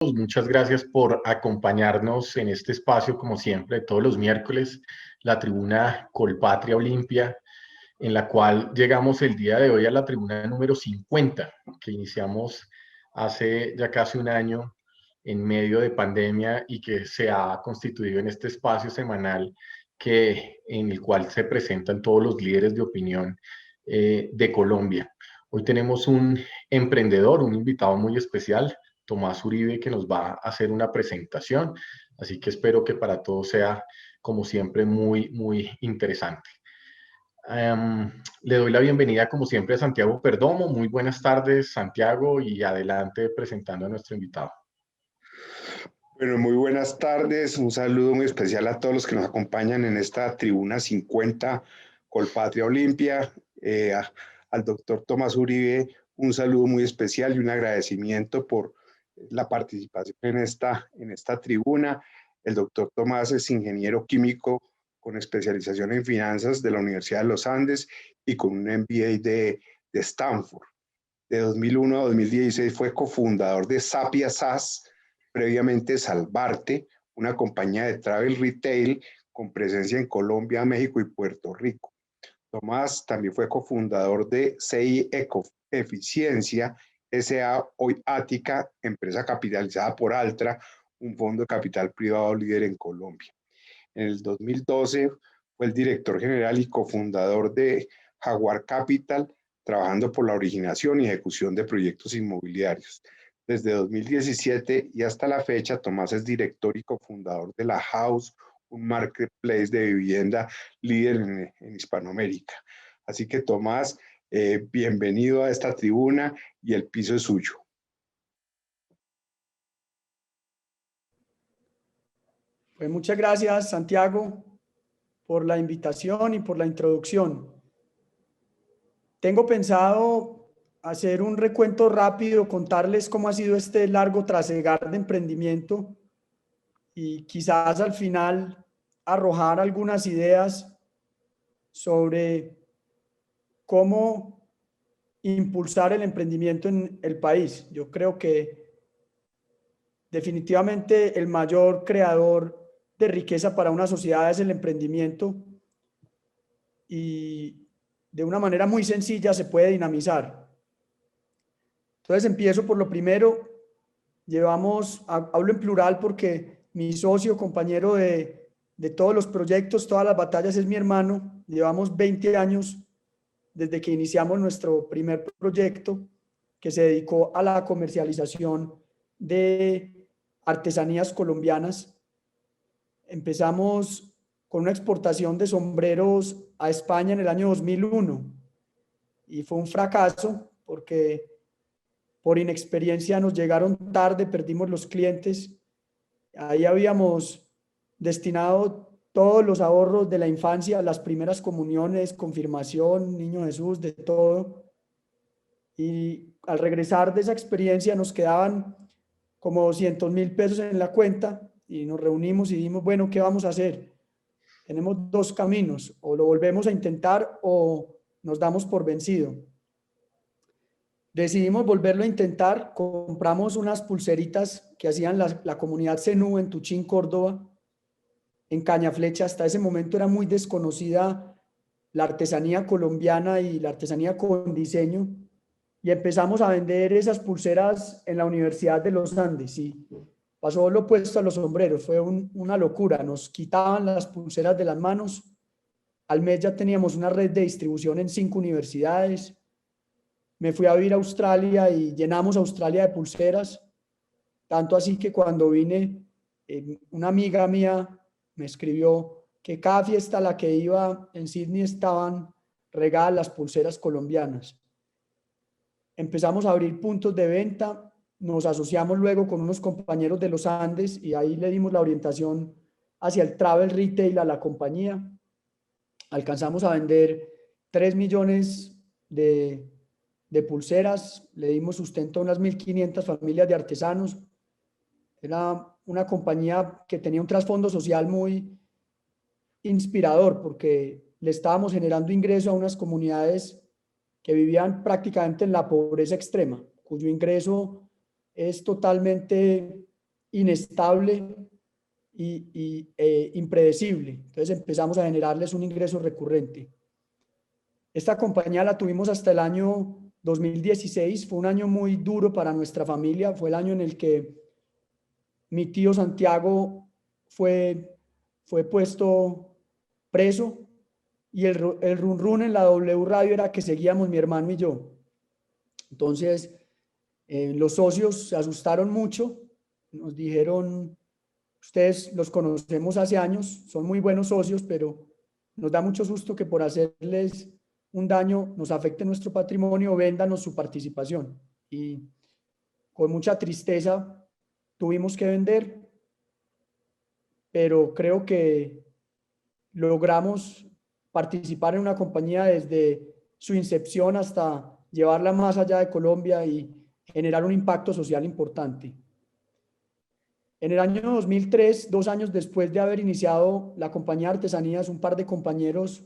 Muchas gracias por acompañarnos en este espacio, como siempre, todos los miércoles, la tribuna Colpatria Olimpia, en la cual llegamos el día de hoy a la tribuna número 50, que iniciamos hace ya casi un año en medio de pandemia y que se ha constituido en este espacio semanal en el cual se presentan todos los líderes de opinión de Colombia. Hoy tenemos un emprendedor, un invitado muy especial, Tomás Uribe, que nos va a hacer una presentación, así que espero que para todos sea, como siempre, muy interesante. Le doy la bienvenida, como siempre, a Santiago Perdomo. Muy buenas tardes, Santiago, y adelante presentando a nuestro invitado. Bueno, muy buenas tardes. Un saludo muy especial a todos los que nos acompañan en esta tribuna 50 Colpatria Olimpia. Al doctor Tomás Uribe, un saludo muy especial y un agradecimiento por la participación en esta tribuna. El doctor Tomás es ingeniero químico con especialización en finanzas de la Universidad de los Andes y con un MBA de Stanford. De 2001 a 2016 fue cofundador de Sapia SAS, previamente Salvarte, una compañía de travel retail con presencia en Colombia, México y Puerto Rico. Tomás también fue cofundador de CI Ecoeficiencia S.A. Hoy Ática, empresa capitalizada por Altra, un fondo de capital privado líder en Colombia. En el 2012 fue el director general y cofundador de Jaguar Capital, trabajando por la originación y ejecución de proyectos inmobiliarios. Desde 2017 y hasta la fecha, Tomás es director y cofundador de La House, un marketplace de vivienda líder en Hispanoamérica. Así que Tomás, bienvenido a esta tribuna y el piso es suyo. Pues muchas gracias, Santiago, por la invitación y por la introducción. Tengo pensado hacer un recuento rápido, contarles cómo ha sido este largo trasegar de emprendimiento y quizás al final arrojar algunas ideas sobre cómo impulsar el emprendimiento en el país. Yo creo que definitivamente el mayor creador de riqueza para una sociedad es el emprendimiento y de una manera muy sencilla se puede dinamizar. Entonces empiezo por lo primero. Hablo en plural porque mi socio, compañero de todos los proyectos, todas las batallas es mi hermano. Llevamos 20 años desde que iniciamos nuestro primer proyecto que se dedicó a la comercialización de artesanías colombianas. Empezamos con una exportación de sombreros a España en el año 2001 y fue un fracaso porque por inexperiencia nos llegaron tarde, perdimos los clientes. Ahí habíamos destinado todos los ahorros de la infancia, las primeras comuniones, confirmación, Niño Jesús, de todo. Y al regresar de esa experiencia nos quedaban como 200.000 pesos en la cuenta y nos reunimos y dijimos, bueno, ¿qué vamos a hacer? Tenemos dos caminos, o lo volvemos a intentar o nos damos por vencido. Decidimos volverlo a intentar, compramos unas pulseritas que hacían la comunidad Zenú en Tuchín, Córdoba, en Cañaflecha. Hasta ese momento era muy desconocida la artesanía colombiana y la artesanía con diseño, y empezamos a vender esas pulseras en la Universidad de los Andes y pasó lo opuesto a los sombreros, fue una locura, nos quitaban las pulseras de las manos. Al mes ya teníamos una red de distribución en 5 universidades. Me fui a vivir a Australia y llenamos Australia de pulseras, tanto así que cuando vine, una amiga mía me escribió que cada fiesta a la que iba en Sydney estaban regadas las pulseras colombianas. Empezamos a abrir puntos de venta, nos asociamos luego con unos compañeros de los Andes y ahí le dimos la orientación hacia el travel retail a la compañía. Alcanzamos a vender 3 millones de pulseras, le dimos sustento a unas 1.500 familias de artesanos. Era una compañía que tenía un trasfondo social muy inspirador porque le estábamos generando ingreso a unas comunidades que vivían prácticamente en la pobreza extrema, cuyo ingreso es totalmente inestable e impredecible. Entonces empezamos a generarles un ingreso recurrente. Esta compañía la tuvimos hasta el año 2016. Fue un año muy duro para nuestra familia. Fue el año en el que mi tío Santiago fue puesto preso, y el run run en la W Radio era que seguíamos mi hermano y yo. Entonces, los socios se asustaron mucho, nos dijeron: ustedes los conocemos hace años, son muy buenos socios, pero nos da mucho susto que por hacerles un daño nos afecte nuestro patrimonio, véndanos su participación. Y con mucha tristeza tuvimos que vender, pero creo que logramos participar en una compañía desde su incepción hasta llevarla más allá de Colombia y generar un impacto social importante. En el año 2003, 2 años después de haber iniciado la compañía de artesanías, un par de compañeros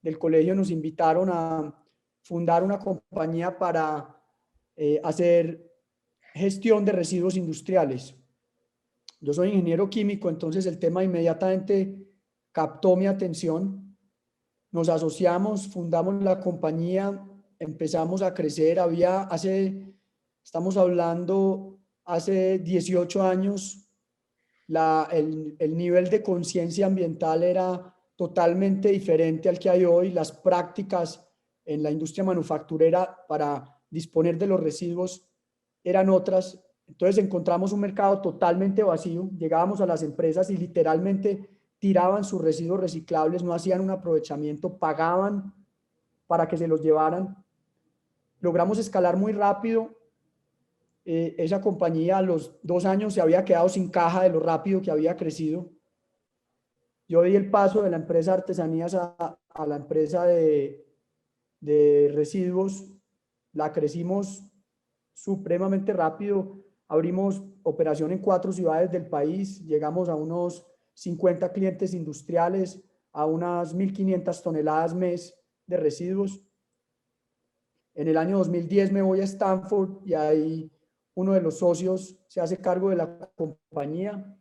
del colegio nos invitaron a fundar una compañía para hacer gestión de residuos industriales. Yo soy ingeniero químico, entonces el tema inmediatamente captó mi atención. Nos asociamos, fundamos la compañía, empezamos a crecer. Estamos hablando, hace 18 años, el nivel de conciencia ambiental era totalmente diferente al que hay hoy. Las prácticas en la industria manufacturera para disponer de los residuos eran otras. Entonces encontramos un mercado totalmente vacío. Llegábamos a las empresas y literalmente tiraban sus residuos reciclables, no hacían un aprovechamiento, pagaban para que se los llevaran. Logramos escalar muy rápido. Esa compañía a los 2 años se había quedado sin caja de lo rápido que había crecido. Yo di el paso de la empresa de artesanías a la empresa de residuos. La crecimos supremamente rápido. Abrimos operación en 4 ciudades del país. Llegamos a unos 50 clientes industriales, a unas 1.500 toneladas mes de residuos. En el año 2010 me voy a Stanford y ahí uno de los socios se hace cargo de la compañía.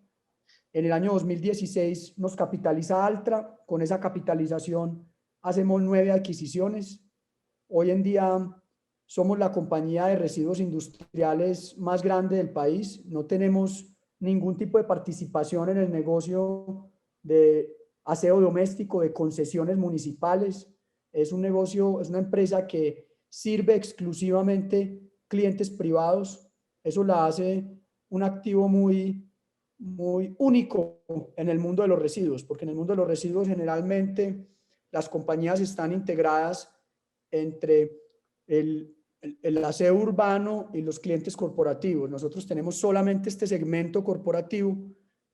En el año 2016 nos capitaliza Altra. Con esa capitalización hacemos 9 adquisiciones. Hoy en día somos la compañía de residuos industriales más grande del país. No tenemos ningún tipo de participación en el negocio de aseo doméstico, de concesiones municipales. Es un negocio, es una empresa que sirve exclusivamente clientes privados. Eso la hace un activo muy único en el mundo de los residuos, porque en el mundo de los residuos generalmente las compañías están integradas entre el aseo urbano y los clientes corporativos. Nosotros tenemos solamente este segmento corporativo,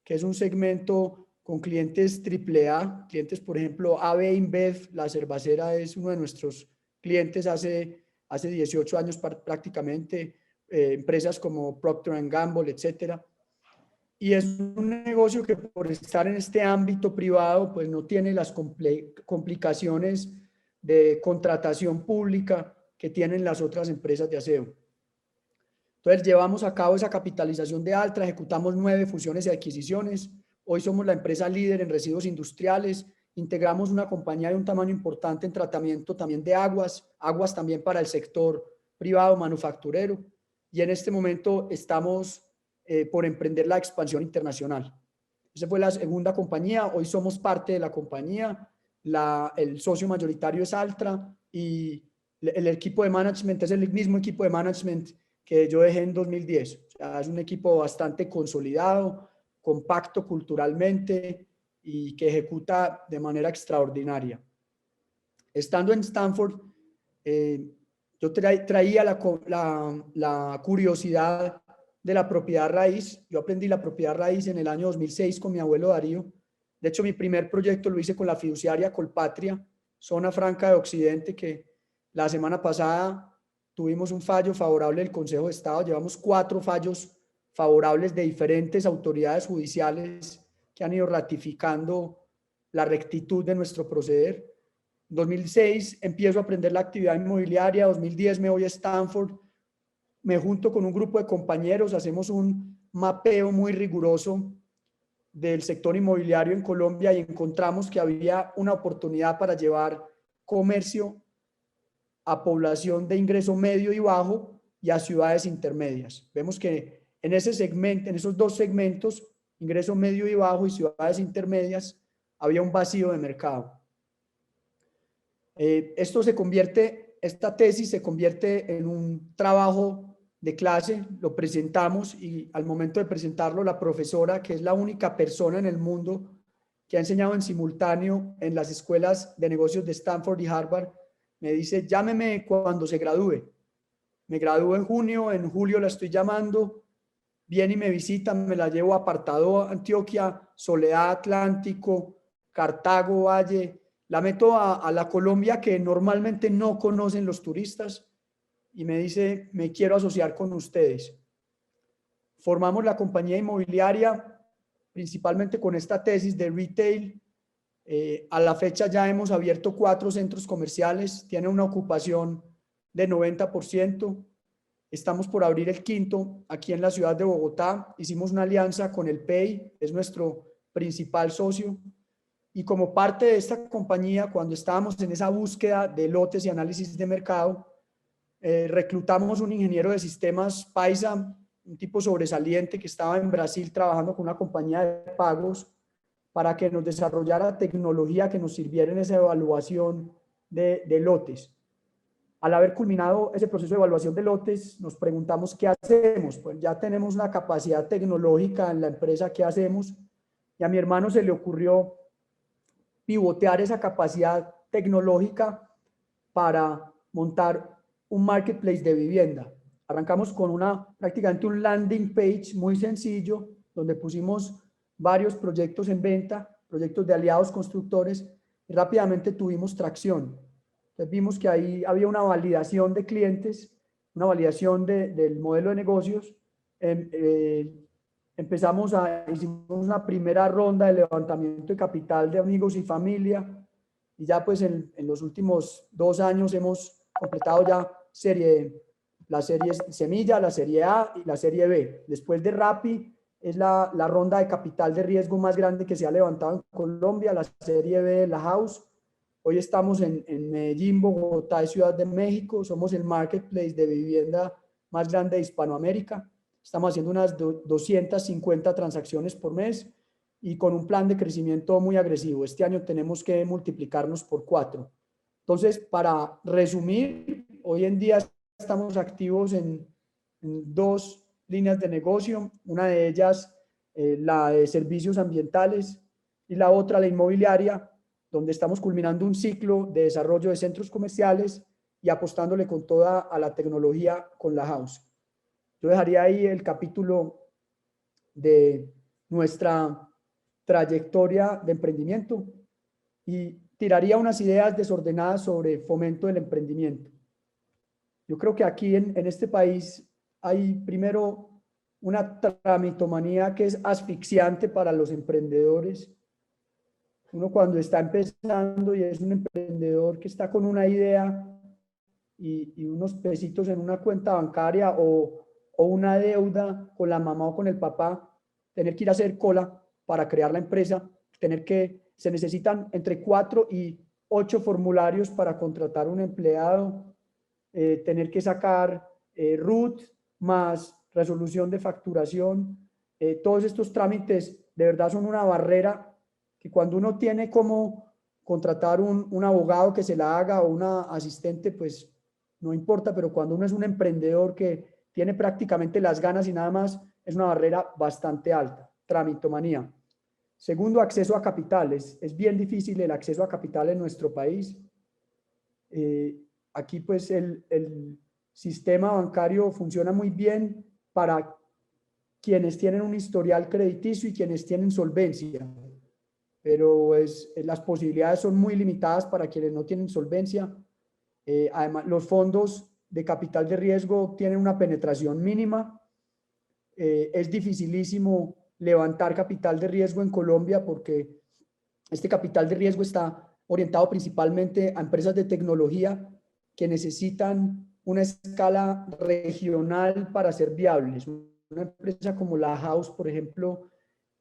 que es un segmento con clientes AAA, clientes, por ejemplo, AB InBev, la cervecera es uno de nuestros clientes hace 18 años prácticamente, empresas como Procter & Gamble, etcétera. Y es un negocio que por estar en este ámbito privado, pues no tiene las complicaciones de contratación pública que tienen las otras empresas de aseo. Entonces llevamos a cabo esa capitalización de Altra, ejecutamos 9 fusiones y adquisiciones. Hoy somos la empresa líder en residuos industriales. Integramos una compañía de un tamaño importante en tratamiento también de aguas también para el sector privado manufacturero. Y en este momento estamos por emprender la expansión internacional. Esa fue la segunda compañía. Hoy somos parte de la compañía. El socio mayoritario es Altra y el equipo de management es el mismo equipo de management que yo dejé en 2010. O sea, es un equipo bastante consolidado, compacto culturalmente y que ejecuta de manera extraordinaria. Estando en Stanford, yo traía la curiosidad de la propiedad raíz. Yo aprendí la propiedad raíz en el año 2006 con mi abuelo Darío. De hecho, mi primer proyecto lo hice con la fiduciaria Colpatria, zona franca de Occidente, que la semana pasada tuvimos un fallo favorable del Consejo de Estado. Llevamos 4 fallos favorables de diferentes autoridades judiciales que han ido ratificando la rectitud de nuestro proceder. En 2006 empiezo a aprender la actividad inmobiliaria. En 2010 me voy a Stanford, me junto con un grupo de compañeros, hacemos un mapeo muy riguroso del sector inmobiliario en Colombia y encontramos que había una oportunidad para llevar comercio a población de ingreso medio y bajo y a ciudades intermedias. Vemos que en ese segmento, en esos dos segmentos, ingreso medio y bajo y ciudades intermedias, había un vacío de mercado. Esta tesis se convierte en un trabajo de clase, lo presentamos y al momento de presentarlo, la profesora, que es la única persona en el mundo que ha enseñado en simultáneo en las escuelas de negocios de Stanford y Harvard, me dice, llámeme cuando se gradúe. Me gradúo en junio, en julio la estoy llamando, viene y me visita, me la llevo a Apartado, Antioquia, Soledad, Atlántico, Cartago, Valle, la meto a la Colombia que normalmente no conocen los turistas y me dice, me quiero asociar con ustedes. Formamos la compañía inmobiliaria, principalmente con esta tesis de retail. A la fecha ya hemos abierto 4 centros comerciales, tiene una ocupación de 90%. Estamos por abrir el 5º aquí en la ciudad de Bogotá. Hicimos una alianza con el PEI, es nuestro principal socio. Y como parte de esta compañía, cuando estábamos en esa búsqueda de lotes y análisis de mercado, reclutamos un ingeniero de sistemas paisa, un tipo sobresaliente que estaba en Brasil trabajando con una compañía de pagos para que nos desarrollara tecnología que nos sirviera en esa evaluación de lotes. Al haber culminado ese proceso de evaluación de lotes, nos preguntamos qué hacemos. Pues ya tenemos una capacidad tecnológica en la empresa, ¿qué hacemos? Y a mi hermano se le ocurrió pivotear esa capacidad tecnológica para montar un marketplace de vivienda. Arrancamos con prácticamente un landing page muy sencillo, donde pusimos varios proyectos en venta, proyectos de aliados constructores, y rápidamente tuvimos tracción. Entonces vimos que ahí había una validación de clientes, una validación del modelo de negocios. Hicimos una primera ronda de levantamiento de capital de amigos y familia, y ya pues en los últimos 2 años hemos completado ya la serie Semilla, la serie A y la serie B. Después de Rappi es la ronda de capital de riesgo más grande que se ha levantado en Colombia, la serie B, la House. Hoy estamos en Medellín, Bogotá y Ciudad de México. Somos el marketplace de vivienda más grande de Hispanoamérica. Estamos haciendo unas 250 transacciones por mes y con un plan de crecimiento muy agresivo. Este año tenemos que multiplicarnos por 4. Entonces, para resumir, hoy en día estamos activos en 2 líneas de negocio. Una de ellas, la de servicios ambientales, y la otra, la inmobiliaria, donde estamos culminando un ciclo de desarrollo de centros comerciales y apostándole con toda a la tecnología con la House. Yo dejaría ahí el capítulo de nuestra trayectoria de emprendimiento y tiraría unas ideas desordenadas sobre fomento del emprendimiento. Yo creo que aquí en este país hay primero una tramitomanía que es asfixiante para los emprendedores. Uno cuando está empezando y es un emprendedor que está con una idea y unos pesitos en una cuenta bancaria o una deuda con la mamá o con el papá, tener que ir a hacer cola para crear la empresa, se necesitan entre 4 y 8 formularios para contratar un empleado, tener que sacar RUT más resolución de facturación. Todos estos trámites de verdad son una barrera que cuando uno tiene como contratar un abogado que se la haga o una asistente, pues no importa, pero cuando uno es un emprendedor que tiene prácticamente las ganas y nada más, es una barrera bastante alta. Tramitomanía. Segundo, acceso a capitales. Es bien difícil el acceso a capital en nuestro país. Aquí pues el sistema bancario funciona muy bien para quienes tienen un historial crediticio y quienes tienen solvencia, pero las posibilidades son muy limitadas para quienes no tienen solvencia. Además, los fondos de capital de riesgo tienen una penetración mínima. Es dificilísimo levantar capital de riesgo en Colombia porque este capital de riesgo está orientado principalmente a empresas de tecnología que necesitan una escala regional para ser viables, una empresa como la House, por ejemplo,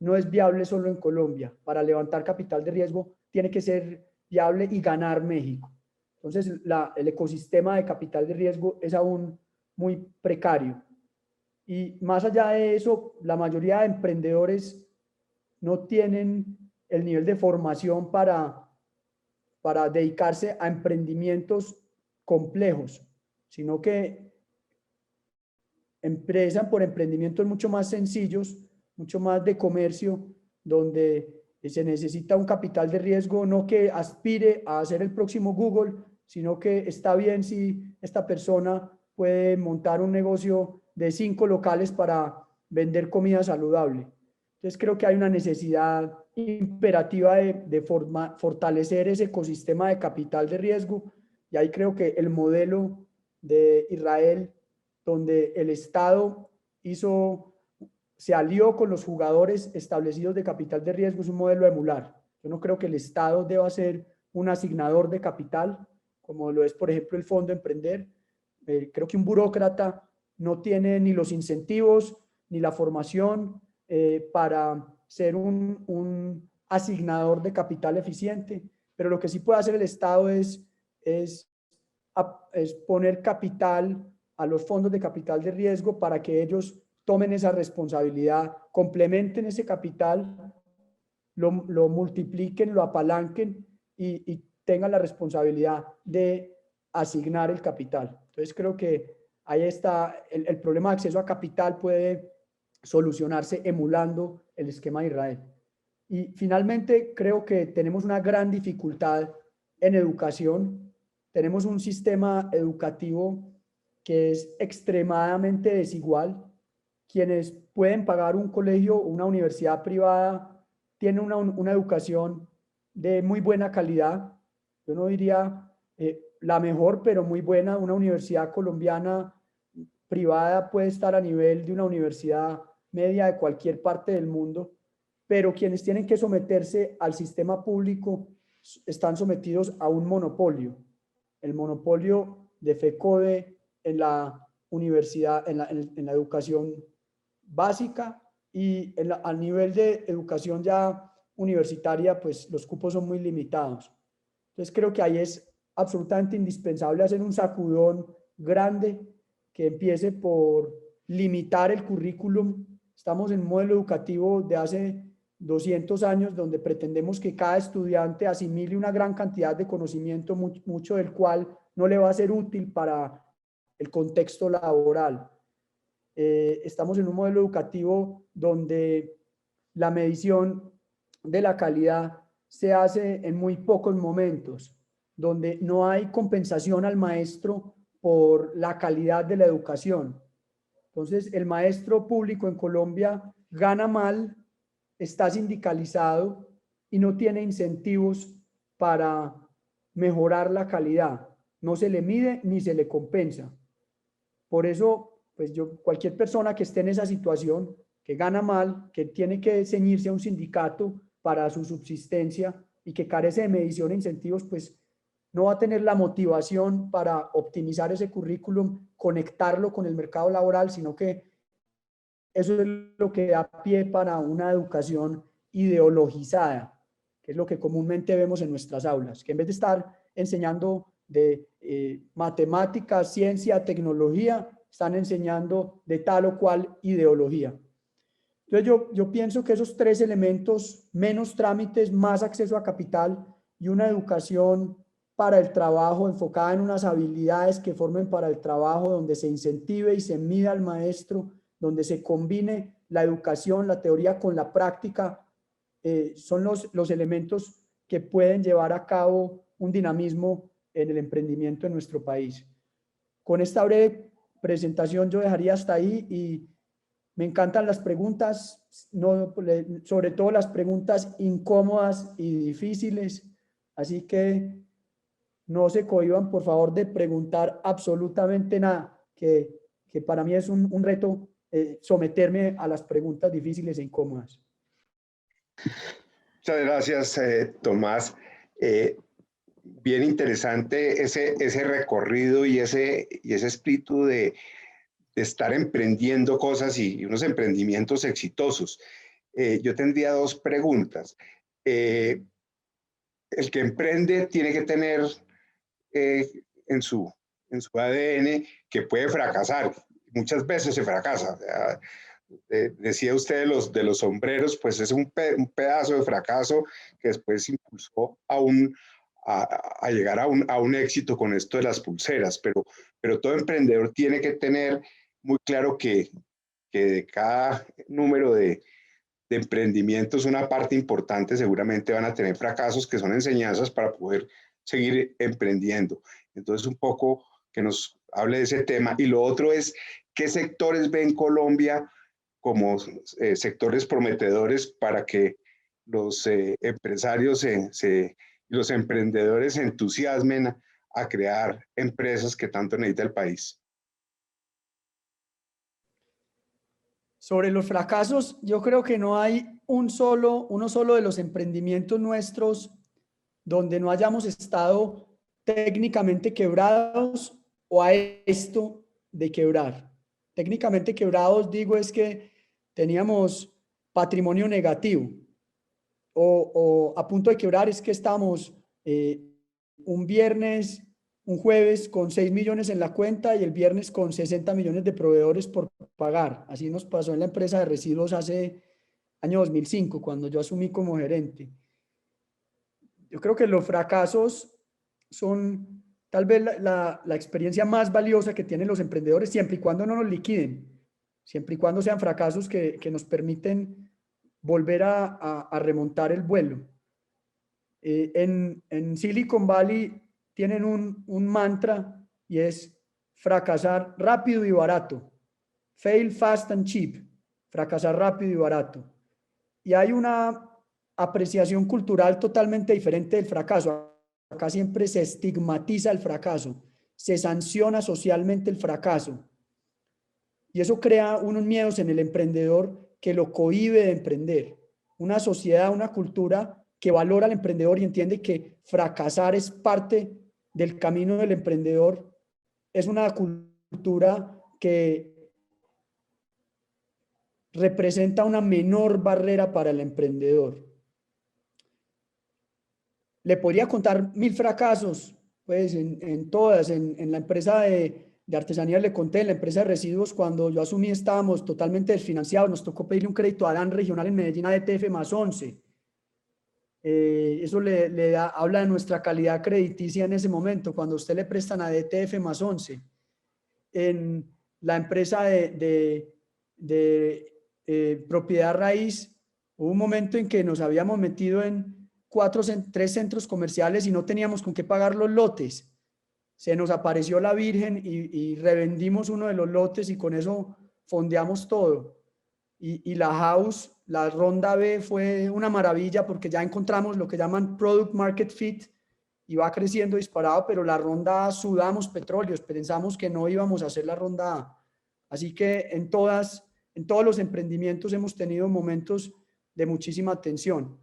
no es viable solo en Colombia. Para levantar capital de riesgo tiene que ser viable y ganar México. Entonces, el ecosistema de capital de riesgo es aún muy precario. Y más allá de eso, la mayoría de emprendedores no tienen el nivel de formación para dedicarse a emprendimientos complejos, sino que empiezan por emprendimientos mucho más sencillos, mucho más de comercio, donde se necesita un capital de riesgo, no que aspire a ser el próximo Google, sino que está bien si esta persona puede montar un negocio de 5 locales para vender comida saludable. Entonces creo que hay una necesidad imperativa de fortalecer ese ecosistema de capital de riesgo, y ahí creo que el modelo de Israel, donde el Estado se alió con los jugadores establecidos de capital de riesgo, es un modelo a emular. Yo no creo que el Estado deba ser un asignador de capital, como lo es, por ejemplo, el Fondo Emprender. Creo que un burócrata no tiene ni los incentivos ni la formación para ser un asignador de capital eficiente, pero lo que sí puede hacer el Estado es poner capital a los fondos de capital de riesgo para que ellos tomen esa responsabilidad, complementen ese capital, lo multipliquen, lo apalanquen y tengan la responsabilidad de asignar el capital. Entonces creo que ahí está, el problema de acceso a capital puede solucionarse emulando el esquema de Israel. Y finalmente creo que tenemos una gran dificultad en educación. Tenemos un sistema educativo que es extremadamente desigual. Quienes pueden pagar un colegio o una universidad privada tienen una educación de muy buena calidad. Yo no diría la mejor, pero muy buena. Una universidad colombiana privada puede estar a nivel de una universidad media de cualquier parte del mundo, pero quienes tienen que someterse al sistema público están sometidos a un monopolio. El monopolio de FECODE en la universidad, en la educación básica, y a nivel de educación ya universitaria, pues los cupos son muy limitados. Entonces creo que ahí es absolutamente indispensable hacer un sacudón grande que empiece por limitar el currículum. Estamos en un modelo educativo de hace 200 años donde pretendemos que cada estudiante asimile una gran cantidad de conocimiento, mucho del cual no le va a ser útil para el contexto laboral. Estamos en un modelo educativo donde la medición de la calidad se hace en muy pocos momentos, donde no hay compensación al maestro por la calidad de la educación. Entonces, el maestro público en Colombia gana mal, está sindicalizado y no tiene incentivos para mejorar la calidad. No se le mide ni se le compensa. Por eso, pues cualquier persona que esté en esa situación, que gana mal, que tiene que ceñirse a un sindicato para su subsistencia y que carece de medición e incentivos, pues no va a tener la motivación para optimizar ese currículum, conectarlo con el mercado laboral, sino que eso es lo que da pie para una educación ideologizada, que es lo que comúnmente vemos en nuestras aulas, que en vez de estar enseñando de matemáticas, ciencia, tecnología, están enseñando de tal o cual ideología. Entonces yo pienso que esos tres elementos, menos trámites, más acceso a capital y una educación para el trabajo enfocada en unas habilidades que formen para el trabajo, donde se incentive y se mida al maestro, donde se combine la educación, la teoría con la práctica, son los elementos que pueden llevar a cabo un dinamismo en el emprendimiento en nuestro país. Con esta breve presentación yo dejaría hasta ahí y me encantan las preguntas, sobre todo las preguntas incómodas y difíciles, así que no se cohíban por favor de preguntar absolutamente nada, que para mí es un reto someterme a las preguntas difíciles e incómodas. Muchas gracias, Tomás. Bien interesante ese recorrido y ese espíritu de estar emprendiendo cosas y unos emprendimientos exitosos. Yo tendría dos preguntas. El que emprende tiene que tener eh, en, su, en su ADN que puede fracasar. Muchas veces se fracasa. O sea, decía usted de los sombreros, pues es un pedazo de fracaso que después impulsó a llegar a un éxito con esto de las pulseras, pero todo emprendedor tiene que tener muy claro que de cada número de emprendimientos, una parte importante seguramente van a tener fracasos que son enseñanzas para poder seguir emprendiendo. Entonces, un poco que nos hable de ese tema. Y lo otro es, ¿qué sectores ve en Colombia como sectores prometedores para que los empresarios los emprendedores se entusiasmen a crear empresas que tanto necesita el país? Sobre los fracasos, yo creo que no hay uno solo de los emprendimientos nuestros donde no hayamos estado técnicamente quebrados o a esto de quebrar. Técnicamente quebrados, digo, es que teníamos patrimonio negativo o a punto de quebrar es que estamos un jueves con 6 millones en la cuenta y el viernes con 60 millones de proveedores por pagar. Así nos pasó en la empresa de residuos hace año 2005, cuando yo asumí como gerente. Yo creo que los fracasos son tal vez la experiencia más valiosa que tienen los emprendedores, siempre y cuando no nos liquiden, siempre y cuando sean fracasos que nos permiten volver a remontar el vuelo. En Silicon Valley tienen un mantra y es fracasar rápido y barato. Fail fast and cheap. Fracasar rápido y barato. Y hay una apreciación cultural totalmente diferente del fracaso. Acá siempre se estigmatiza el fracaso, se sanciona socialmente el fracaso. Y eso crea unos miedos en el emprendedor que lo cohíbe de emprender. Una sociedad, una cultura que valora al emprendedor y entiende que fracasar es parte del camino del emprendedor, es una cultura que representa una menor barrera para el emprendedor. Le podría contar 1000 fracasos, pues en todas, en la empresa de artesanías le conté, en la empresa de residuos, cuando yo asumí estábamos totalmente desfinanciados, nos tocó pedirle un crédito a DAN regional en Medellín a DTF más 11. Eso habla de nuestra calidad crediticia en ese momento, cuando usted le prestan a DTF más 11. En la empresa de propiedad raíz, hubo un momento en que nos habíamos metido en 3 centros comerciales y no teníamos con qué pagar los lotes. Se nos apareció la Virgen y revendimos uno de los lotes y con eso fondeamos todo. Y la house, la ronda B fue una maravilla porque ya encontramos lo que llaman product market fit y va creciendo disparado, pero la ronda A sudamos petróleos, pensamos que no íbamos a hacer la ronda A. Así que en todos los emprendimientos hemos tenido momentos de muchísima tensión.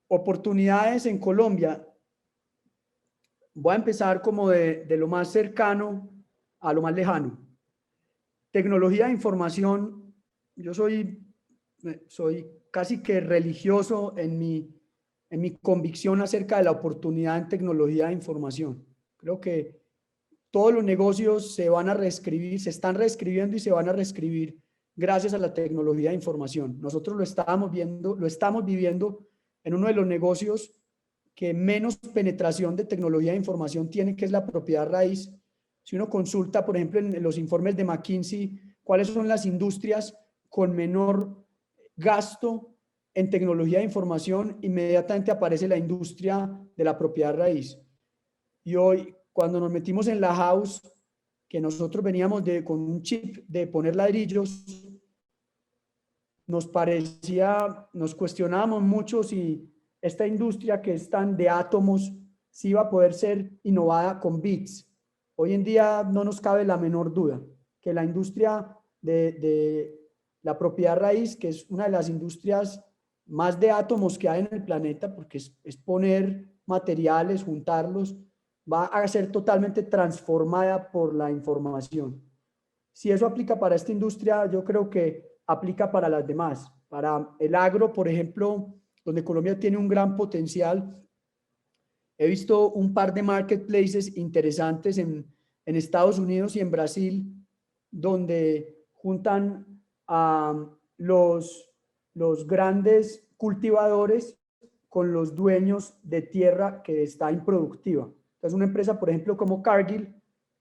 Oportunidades en Colombia. Voy a empezar como de lo más cercano a lo más lejano. Tecnología de información. Yo soy casi que religioso en mi convicción acerca de la oportunidad en tecnología de información. Creo que todos los negocios se van a reescribir, se están reescribiendo y se van a reescribir gracias a la tecnología de información. Nosotros lo estamos viviendo en uno de los negocios que menos penetración de tecnología de información tiene, que es la propiedad raíz. Si uno consulta, por ejemplo, en los informes de McKinsey, cuáles son las industrias con menor gasto en tecnología de información, inmediatamente aparece la industria de la propiedad raíz. Y hoy, cuando nos metimos en la house, que nosotros veníamos con un chip de poner ladrillos, nos cuestionábamos mucho si esta industria que es tan de átomos, si iba a poder ser innovada con bits. Hoy en día no nos cabe la menor duda que la industria de la propiedad raíz, que es una de las industrias más de átomos que hay en el planeta, porque es poner materiales, juntarlos, va a ser totalmente transformada por la información. si eso aplica para esta industria, yo creo que aplica para las demás. Para el agro, por ejemplo, donde Colombia tiene un gran potencial, he visto un par de marketplaces interesantes en Estados Unidos y en Brasil, donde juntan a los grandes cultivadores con los dueños de tierra que está improductiva. Entonces, una empresa, por ejemplo, como Cargill,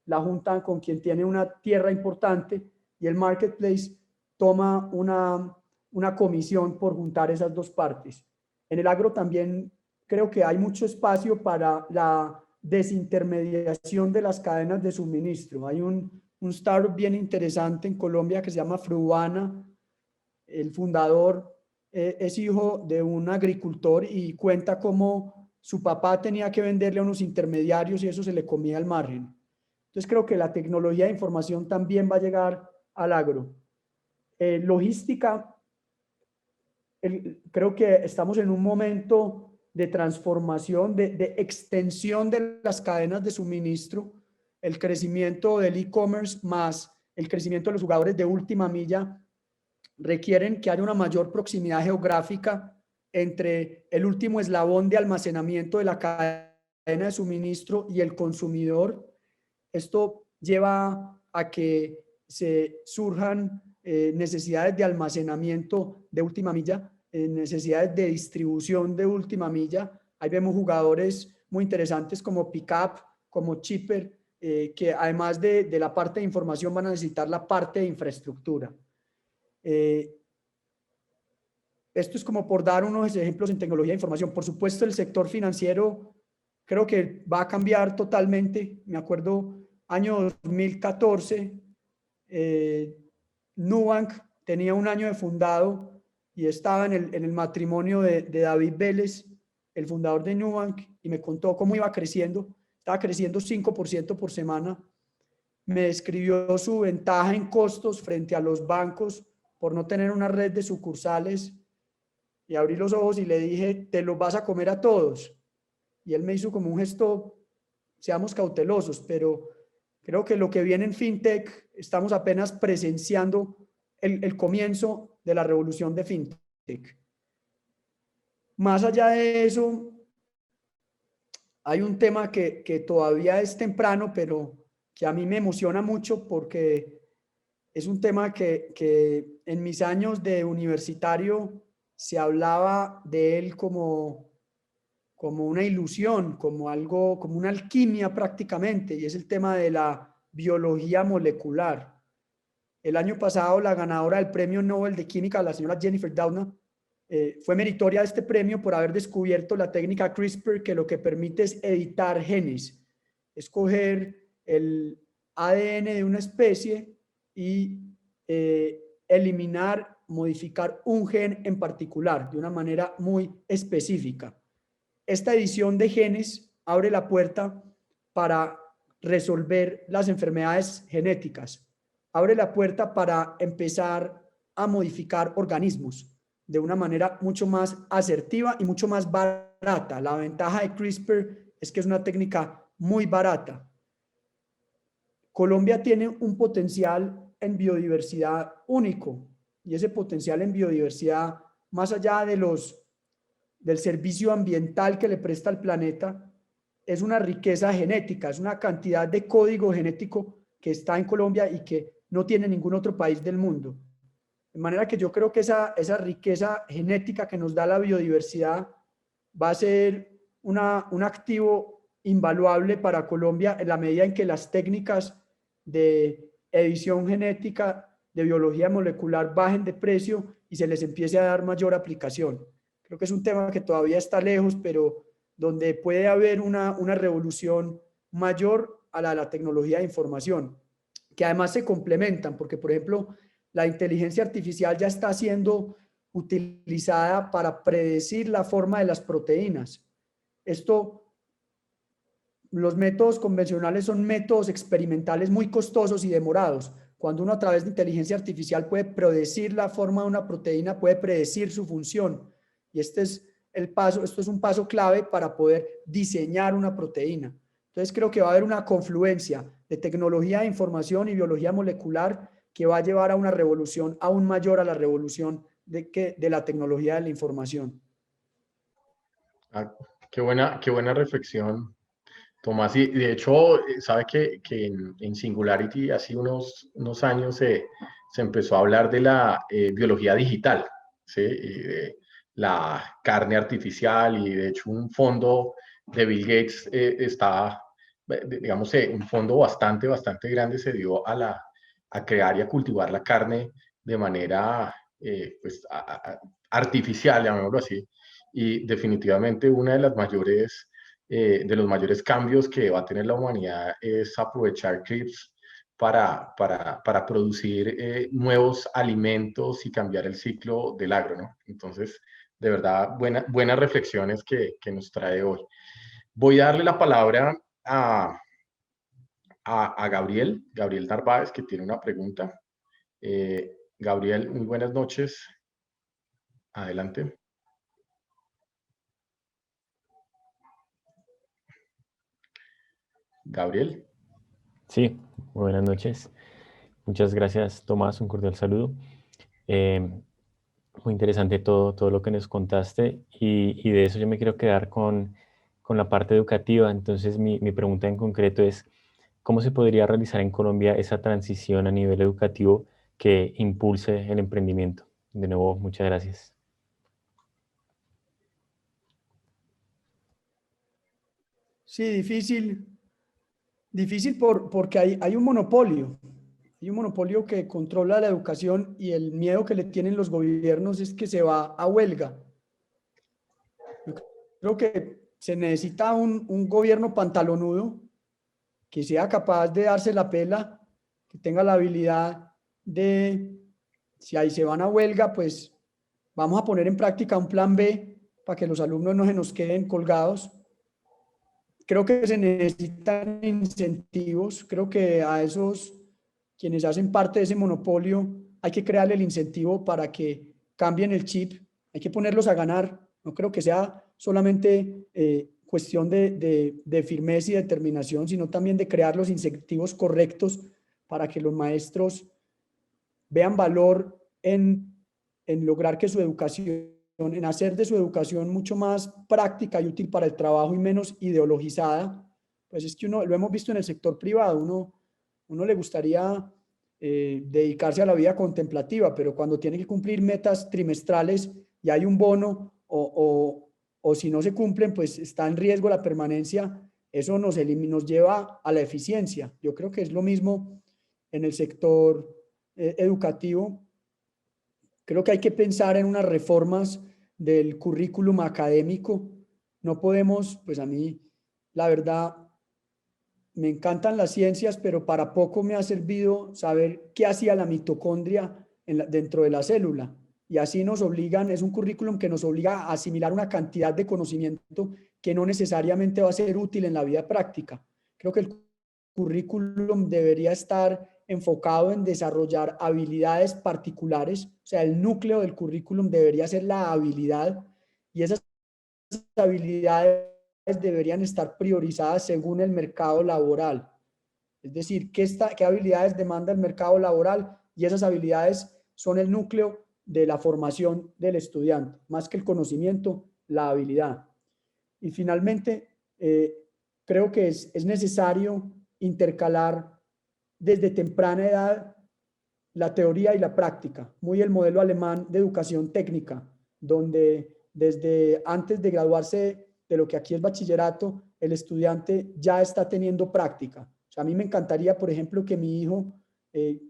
la juntan con quien tiene una tierra importante y el marketplace toma una comisión por juntar esas dos partes. En el agro también creo que hay mucho espacio para la desintermediación de las cadenas de suministro. Hay un startup bien interesante en Colombia que se llama Fruana. El fundador es hijo de un agricultor y cuenta cómo su papá tenía que venderle a unos intermediarios y eso se le comía al margen. Entonces creo que la tecnología de información también va a llegar al agro. Logística, creo que estamos en un momento de transformación, de extensión de las cadenas de suministro. El crecimiento del e-commerce más el crecimiento de los jugadores de última milla requieren que haya una mayor proximidad geográfica entre el último eslabón de almacenamiento de la cadena de suministro y el consumidor. Esto lleva a que se surjan necesidades de almacenamiento de última milla, necesidades de distribución de última milla. Ahí vemos jugadores muy interesantes como Pickup, como Chipper, que además de la parte de información van a necesitar la parte de infraestructura. Esto es como por dar unos ejemplos en tecnología de información. Por supuesto, el sector financiero creo que va a cambiar totalmente. Me acuerdo, año 2014, Nubank tenía un año de fundado y estaba en el matrimonio de David Vélez, el fundador de Nubank, y me contó cómo iba creciendo. Estaba creciendo 5% por semana. Me describió su ventaja en costos frente a los bancos por no tener una red de sucursales, y abrí los ojos y le dije, te los vas a comer a todos. Y él me hizo como un gesto, seamos cautelosos, pero creo que lo que viene en FinTech, estamos apenas presenciando el comienzo de la revolución de FinTech. Más allá de eso, hay un tema que todavía es temprano, pero que a mí me emociona mucho porque es un tema que en mis años de universitario se hablaba de él como una ilusión, como algo, como una alquimia prácticamente, y es el tema de la biología molecular. El año pasado la ganadora del Premio Nobel de Química, la señora Jennifer Doudna, fue meritoria de este premio por haber descubierto la técnica CRISPR, que lo que permite es editar genes, escoger el ADN de una especie y eliminar, modificar un gen en particular de una manera muy específica. Esta edición de genes abre la puerta para resolver las enfermedades genéticas, abre la puerta para empezar a modificar organismos de una manera mucho más asertiva y mucho más barata. La ventaja de CRISPR es que es una técnica muy barata. Colombia tiene un potencial en biodiversidad único, y ese potencial en biodiversidad, más allá de del servicio ambiental que le presta al planeta, es una riqueza genética, es una cantidad de código genético que está en Colombia y que no tiene ningún otro país del mundo. De manera que yo creo que esa riqueza genética que nos da la biodiversidad va a ser un activo invaluable para Colombia en la medida en que las técnicas de edición genética, de biología molecular bajen de precio y se les empiece a dar mayor aplicación. Creo que es un tema que todavía está lejos, pero donde puede haber una revolución mayor a la tecnología de información, que además se complementan, porque por ejemplo, la inteligencia artificial ya está siendo utilizada para predecir la forma de las proteínas. Los métodos convencionales son métodos experimentales muy costosos y demorados. Cuando uno a través de inteligencia artificial puede predecir la forma de una proteína, puede predecir su función. Y esto es un paso clave para poder diseñar una proteína. Entonces creo que va a haber una confluencia de tecnología de información y biología molecular que va a llevar a una revolución aún mayor a la revolución de la tecnología de la información. Ah, qué buena reflexión, Tomás. Y de hecho, sabe que en Singularity hace unos años se empezó a hablar de la biología digital, ¿sí? Y de la carne artificial, y de hecho un fondo de Bill Gates está, digamos, un fondo bastante grande se dio a crear y a cultivar la carne de manera pues, artificial, llamémoslo así. Y definitivamente una de los mayores cambios que va a tener la humanidad es aprovechar CRISPR para producir nuevos alimentos y cambiar el ciclo del agro, ¿no? Entonces, de verdad, buenas reflexiones que nos trae hoy. Voy a darle la palabra a Gabriel Narváez, que tiene una pregunta. Gabriel, muy buenas noches. Adelante. Gabriel. Sí, buenas noches. Muchas gracias, Tomás. Un cordial saludo. Muy interesante todo lo que nos contaste y de eso yo me quiero quedar con la parte educativa. Entonces, mi pregunta en concreto es, ¿cómo se podría realizar en Colombia esa transición a nivel educativo que impulse el emprendimiento? De nuevo, muchas gracias. Sí, difícil porque hay un monopolio. Hay un monopolio que controla la educación y el miedo que le tienen los gobiernos es que se va a huelga. Yo creo que se necesita un gobierno pantalonudo que sea capaz de darse la pela, que tenga la habilidad de, si ahí se van a huelga, pues vamos a poner en práctica un plan B para que los alumnos no se nos queden colgados. Creo que se necesitan incentivos, creo que a esos quienes hacen parte de ese monopolio hay que crearle el incentivo para que cambien el chip, hay que ponerlos a ganar, no creo que sea solamente cuestión de firmeza y determinación, sino también de crear los incentivos correctos para que los maestros vean valor en lograr que su educación, en hacer de su educación mucho más práctica y útil para el trabajo y menos ideologizada. Pues es que uno, lo hemos visto en el sector privado, uno le gustaría dedicarse a la vida contemplativa, pero cuando tiene que cumplir metas trimestrales y hay un bono o si no se cumplen, pues está en riesgo la permanencia, eso nos lleva a la eficiencia. Yo creo que es lo mismo en el sector educativo. Creo que hay que pensar en unas reformas del currículum académico. No podemos, pues a mí, la verdad, me encantan las ciencias, pero para poco me ha servido saber qué hacía la mitocondria dentro de la célula. Y así nos obligan, es un currículum que nos obliga a asimilar una cantidad de conocimiento que no necesariamente va a ser útil en la vida práctica. Creo que el currículum debería estar enfocado en desarrollar habilidades particulares, o sea, el núcleo del currículum debería ser la habilidad y esas habilidades deberían estar priorizadas según el mercado laboral. Es decir, qué habilidades demanda el mercado laboral y esas habilidades son el núcleo de la formación del estudiante, más que el conocimiento, la habilidad. Y finalmente, creo que es necesario intercalar desde temprana edad la teoría y la práctica, muy el modelo alemán de educación técnica, donde desde antes de graduarse de lo que aquí es bachillerato, el estudiante ya está teniendo práctica. O sea, a mí me encantaría, por ejemplo, que mi hijo, que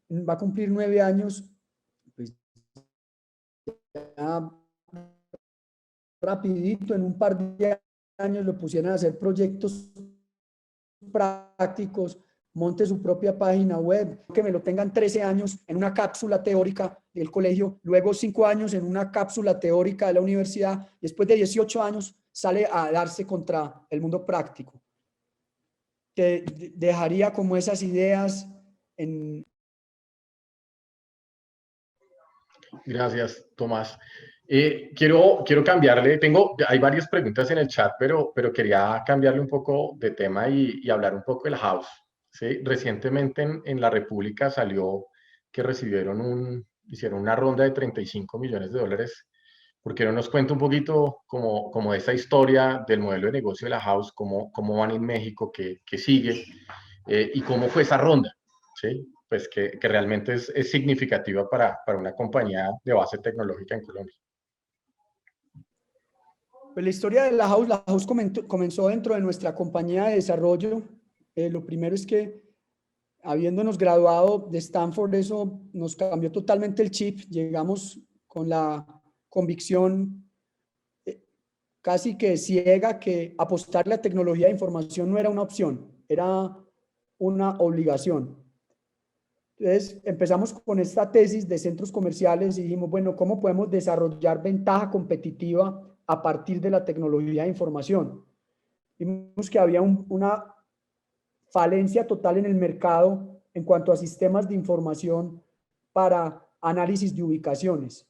va a cumplir 9 años, pues ya rapidito, en un par de años, lo pusieran a hacer proyectos prácticos, monte su propia página web, que me lo tengan 13 años en una cápsula teórica del colegio, luego 5 años en una cápsula teórica de la universidad, después de 18 años sale a darse contra el mundo práctico. Te dejaría como esas ideas en... Gracias, Tomás. Quiero cambiarle, hay varias preguntas en el chat, pero quería cambiarle un poco de tema y hablar un poco del house. ¿Sí? Recientemente en la República salió que hicieron una ronda de 35 millones de dólares. ¿Por qué no nos cuenta un poquito como esa historia del modelo de negocio de la house, cómo van en México, qué sigue y cómo fue esa ronda? ¿Sí? Pues que realmente es significativa para una compañía de base tecnológica en Colombia. Pues la historia de la house comenzó dentro de nuestra compañía de desarrollo. Lo primero es que, habiéndonos graduado de Stanford, eso nos cambió totalmente el chip. Llegamos con la convicción casi que ciega que apostarle a tecnología de información no era una opción, era una obligación. Entonces empezamos con esta tesis de centros comerciales y dijimos, bueno, ¿cómo podemos desarrollar ventaja competitiva a partir de la tecnología de información? Vimos que había una falencia total en el mercado en cuanto a sistemas de información para análisis de ubicaciones.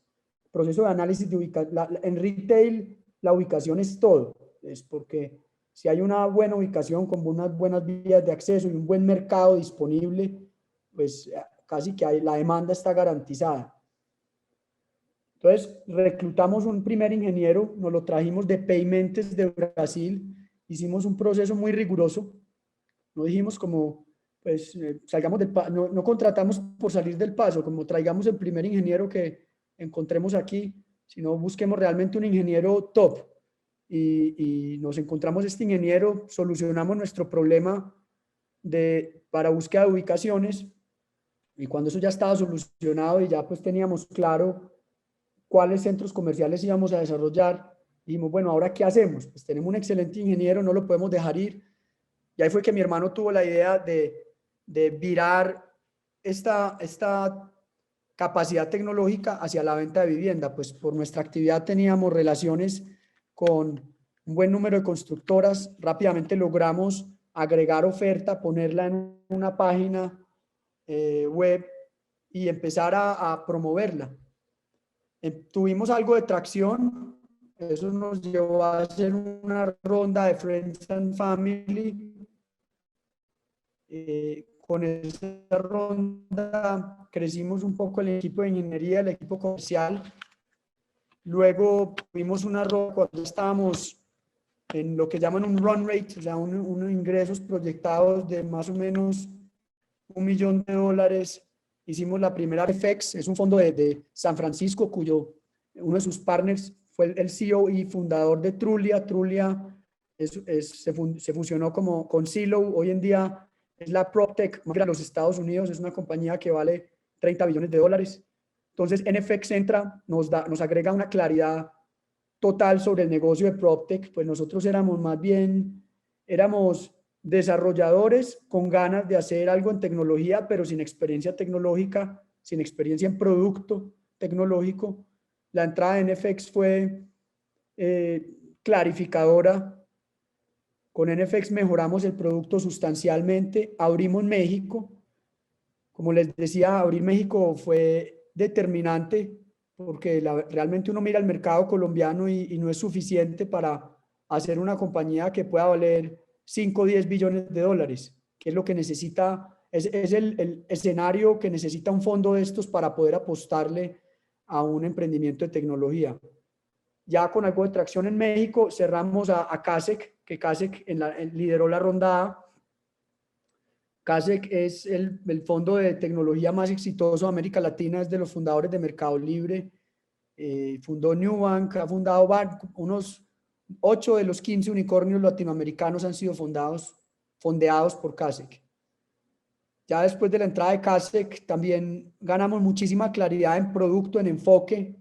Proceso de análisis de ubicación. En retail, la ubicación es todo. Es porque si hay una buena ubicación con unas buenas vías de acceso y un buen mercado disponible, pues casi que la demanda está garantizada. Entonces, reclutamos un primer ingeniero, nos lo trajimos de Paymentes de Brasil, hicimos un proceso muy riguroso. No dijimos como, pues, salgamos del paso, no contratamos por salir del paso, como traigamos el primer ingeniero que encontremos aquí, sino busquemos realmente un ingeniero top. Y nos encontramos este ingeniero, solucionamos nuestro problema para búsqueda de ubicaciones, y cuando eso ya estaba solucionado y ya pues teníamos claro cuáles centros comerciales íbamos a desarrollar, dijimos, bueno, ¿ahora qué hacemos? Pues tenemos un excelente ingeniero, no lo podemos dejar ir. Y ahí fue que mi hermano tuvo la idea de virar esta capacidad tecnológica hacia la venta de vivienda. Pues por nuestra actividad teníamos relaciones con un buen número de constructoras. Rápidamente logramos agregar oferta, ponerla en una página web y empezar a promoverla. Tuvimos algo de tracción. Eso nos llevó a hacer una ronda de Friends and Family. Con esa ronda crecimos un poco el equipo de ingeniería, el equipo comercial. Luego tuvimos una ronda cuando estábamos en lo que llaman un run rate, o sea, unos ingresos proyectados de más o menos $1 millón. Hicimos la primera FX, es un fondo de San Francisco, cuyo uno de sus partners fue el CEO y fundador de Trulia. Trulia se fusionó con Zillow. Hoy en día es la PropTech más grande de los Estados Unidos, es una compañía que vale $30 billones. Entonces NFX entra, nos agrega una claridad total sobre el negocio de PropTech. Pues nosotros éramos desarrolladores con ganas de hacer algo en tecnología, pero sin experiencia tecnológica, sin experiencia en producto tecnológico. La entrada de NFX fue clarificadora. Con NFX mejoramos el producto sustancialmente, abrimos México. Como les decía, abrir México fue determinante porque realmente uno mira el mercado colombiano y no es suficiente para hacer una compañía que pueda valer 5 o 10 billones de dólares, que es lo que necesita, es el escenario que necesita un fondo de estos para poder apostarle a un emprendimiento de tecnología. Ya con algo de tracción en México, cerramos a Kasek, que Kasek lideró la ronda A. Kasek es el fondo de tecnología más exitoso de América Latina, es de los fundadores de Mercado Libre, fundó Nubank, ha fundado unos 8 de los 15 unicornios latinoamericanos han sido fondeados por Kasek. Ya después de la entrada de Kasek también ganamos muchísima claridad en producto, en enfoque,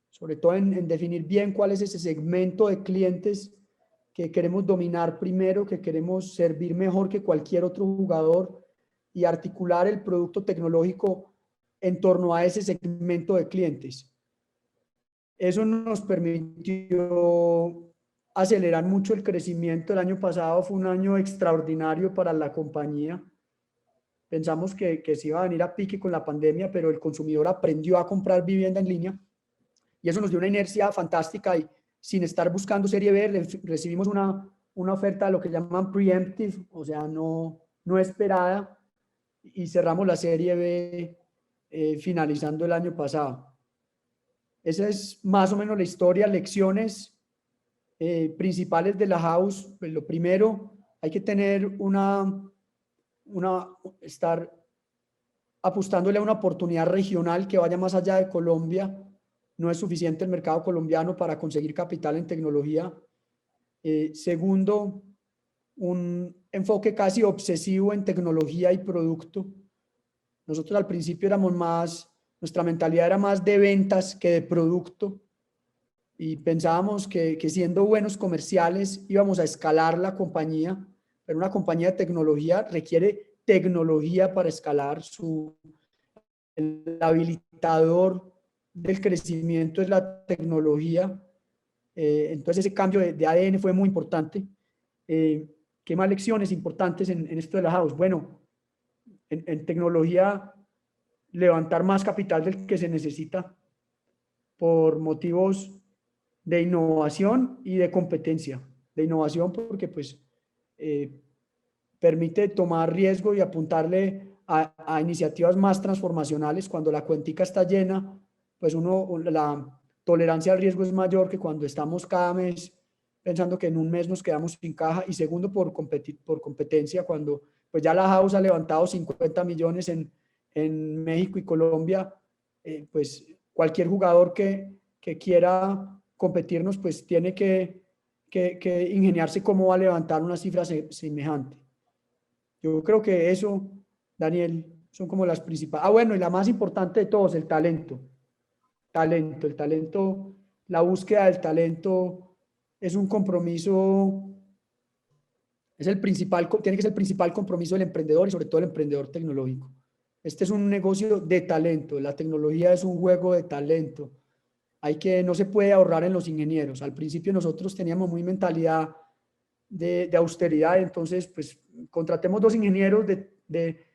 sobre todo en definir bien cuál es ese segmento de clientes que queremos dominar primero, que queremos servir mejor que cualquier otro jugador y articular el producto tecnológico en torno a ese segmento de clientes. Eso nos permitió acelerar mucho el crecimiento. El año pasado fue un año extraordinario para la compañía. Pensamos que se iba a venir a pique con la pandemia, pero el consumidor aprendió a comprar vivienda en línea. y eso nos dio una inercia fantástica y sin estar buscando serie B, recibimos una oferta de lo que llaman preemptive, o sea, no esperada, y cerramos la serie B finalizando el año pasado. Esa es más o menos la historia, lecciones principales de la house. Pues lo primero, hay que tener estar apostándole a una oportunidad regional que vaya más allá de Colombia. No es suficiente el mercado colombiano para conseguir capital en tecnología. Segundo, un enfoque casi obsesivo en tecnología y producto. Nosotros al principio nuestra mentalidad era más de ventas que de producto y pensábamos que siendo buenos comerciales íbamos a escalar la compañía, pero una compañía de tecnología requiere tecnología para escalar. El habilitador del crecimiento es la tecnología. Entonces ese cambio de ADN fue muy importante. ¿Qué más lecciones importantes en esto de la house? Bueno, en tecnología, levantar más capital del que se necesita por motivos de innovación y de competencia. De innovación porque pues permite tomar riesgo y apuntarle a iniciativas más transformacionales. Cuando la cuentica está llena, pues la tolerancia al riesgo es mayor que cuando estamos cada mes pensando que en un mes nos quedamos sin caja. Y segundo, por competencia, cuando pues ya la house ha levantado 50 millones en México y Colombia, pues cualquier jugador que quiera competirnos, pues tiene que ingeniarse cómo va a levantar una cifra semejante. Yo creo que eso, Daniel, son como las principales. Bueno, y la más importante de todos, el talento. El talento, la búsqueda del talento es un compromiso, tiene que ser el principal compromiso del emprendedor y sobre todo el emprendedor tecnológico. Este es un negocio de talento, la tecnología es un juego de talento. No se puede ahorrar en los ingenieros. Al principio nosotros teníamos muy mentalidad de austeridad, entonces pues contratemos 2 ingenieros de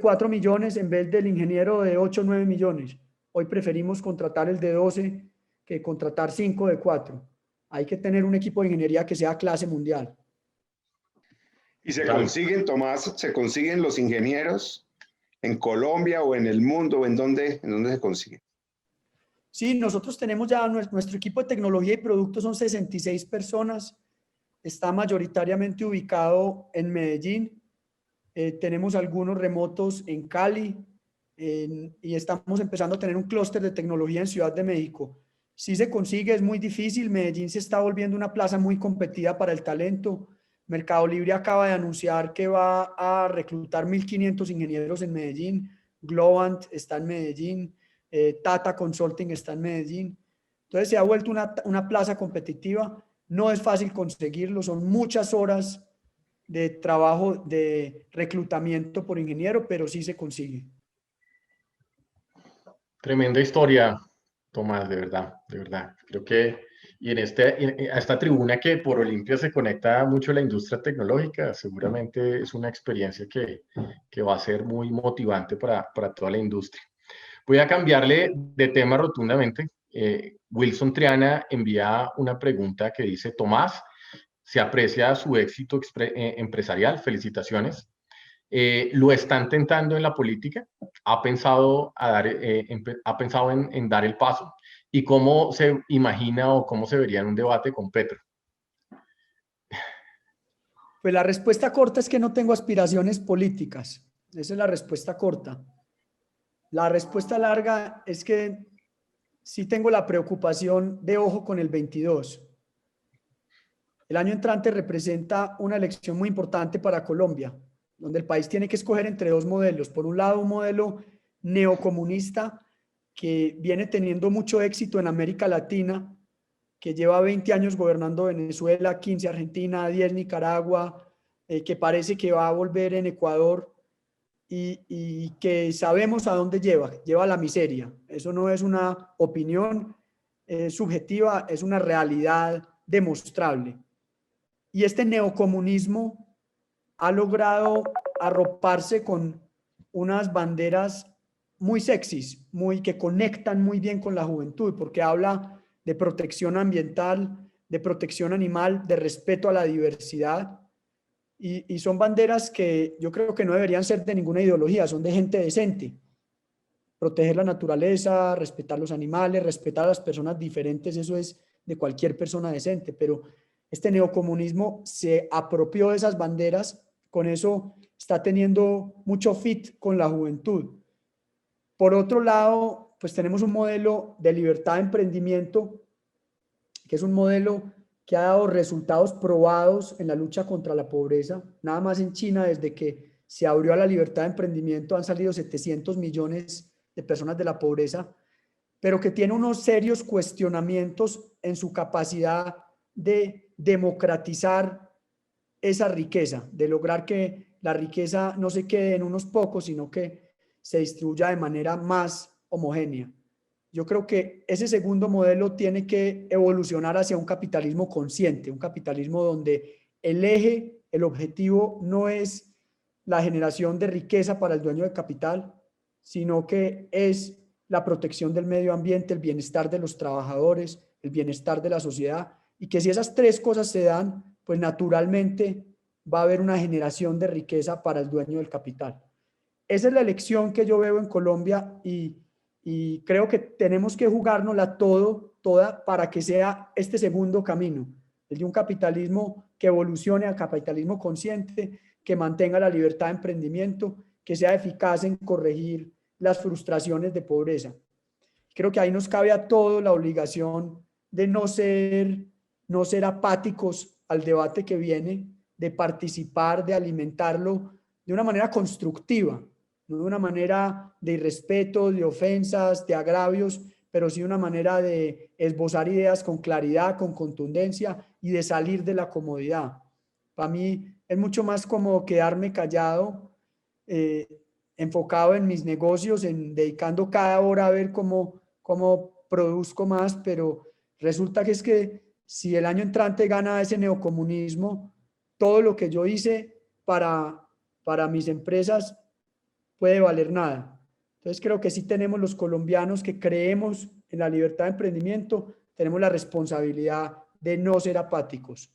4 millones en vez del ingeniero de 8 o 9 millones. Hoy preferimos contratar el de 12 que contratar 5 de 4. Hay que tener un equipo de ingeniería que sea clase mundial. ¿Y se consiguen, Tomás, se consiguen los ingenieros en Colombia o en el mundo? ¿En dónde se consiguen? Sí, nosotros tenemos ya nuestro equipo de tecnología y productos, son 66 personas. Está mayoritariamente ubicado en Medellín. Tenemos algunos remotos en Cali y estamos empezando a tener un clúster de tecnología en Ciudad de México. Sí se consigue, es muy difícil. Medellín se está volviendo una plaza muy competida para el talento. Mercado Libre acaba de anunciar que va a reclutar 1.500 ingenieros en Medellín. Globant está en Medellín. Tata Consulting está en Medellín. Entonces se ha vuelto una plaza competitiva. No es fácil conseguirlo, son muchas horas de trabajo de reclutamiento por ingeniero, pero sí se consigue. Tremenda historia, Tomás, de verdad, de verdad. Creo que, y a esta tribuna que por Olimpia se conecta mucho a la industria tecnológica, seguramente es una experiencia que va a ser muy motivante para toda la industria. Voy a cambiarle de tema rotundamente. Wilson Triana envía una pregunta que dice: Tomás, se aprecia su éxito empresarial, felicitaciones. ¿Lo están tentando en la política? ¿Ha pensado, en dar el paso? ¿Y cómo se imagina o cómo se vería en un debate con Petro? Pues la respuesta corta es que no tengo aspiraciones políticas. Esa es la respuesta corta. La respuesta larga es que sí tengo la preocupación de ojo con el 22. El año entrante representa una elección muy importante para Colombia, donde el país tiene que escoger entre 2 modelos. Por un lado, un modelo neocomunista que viene teniendo mucho éxito en América Latina, que lleva 20 años gobernando Venezuela, 15 Argentina, 10 Nicaragua, que parece que va a volver en Ecuador y que sabemos a dónde lleva a la miseria. Eso no es una opinión subjetiva, es una realidad demostrable. Y este neocomunismo ha logrado arroparse con unas banderas muy sexys, que conectan muy bien con la juventud, porque habla de protección ambiental, de protección animal, de respeto a la diversidad, y son banderas que yo creo que no deberían ser de ninguna ideología, son de gente decente. Proteger la naturaleza, respetar los animales, respetar a las personas diferentes, eso es de cualquier persona decente, pero este neocomunismo se apropió de esas banderas, con eso está teniendo mucho fit con la juventud. Por otro lado, pues tenemos un modelo de libertad de emprendimiento, que es un modelo que ha dado resultados probados en la lucha contra la pobreza. Nada más en China, desde que se abrió a la libertad de emprendimiento, han salido 700 millones de personas de la pobreza, pero que tiene unos serios cuestionamientos en su capacidad de democratizar esa riqueza, de lograr que la riqueza no se quede en unos pocos, sino que se distribuya de manera más homogénea. Yo creo que ese segundo modelo tiene que evolucionar hacia un capitalismo consciente, un capitalismo donde el eje, el objetivo no es la generación de riqueza para el dueño de capital, sino que es la protección del medio ambiente, el bienestar de los trabajadores, el bienestar de la sociedad, y que si esas tres cosas se dan, pues naturalmente va a haber una generación de riqueza para el dueño del capital. Esa es la elección que yo veo en Colombia y creo que tenemos que jugárnosla toda para que sea este segundo camino, el de un capitalismo que evolucione al capitalismo consciente, que mantenga la libertad de emprendimiento, que sea eficaz en corregir las frustraciones de pobreza. Creo que ahí nos cabe a todos la obligación de no ser apáticos al debate que viene, de participar, de alimentarlo de una manera constructiva, no de una manera de irrespeto, de ofensas, de agravios, pero sí de una manera de esbozar ideas con claridad, con contundencia y de salir de la comodidad. Para mí es mucho más como quedarme callado, enfocado en mis negocios, en dedicando cada hora a ver cómo produzco más, pero resulta que es que si el año entrante gana ese neocomunismo, todo lo que yo hice para mis empresas puede valer nada. Entonces creo que sí tenemos los colombianos que creemos en la libertad de emprendimiento, tenemos la responsabilidad de no ser apáticos.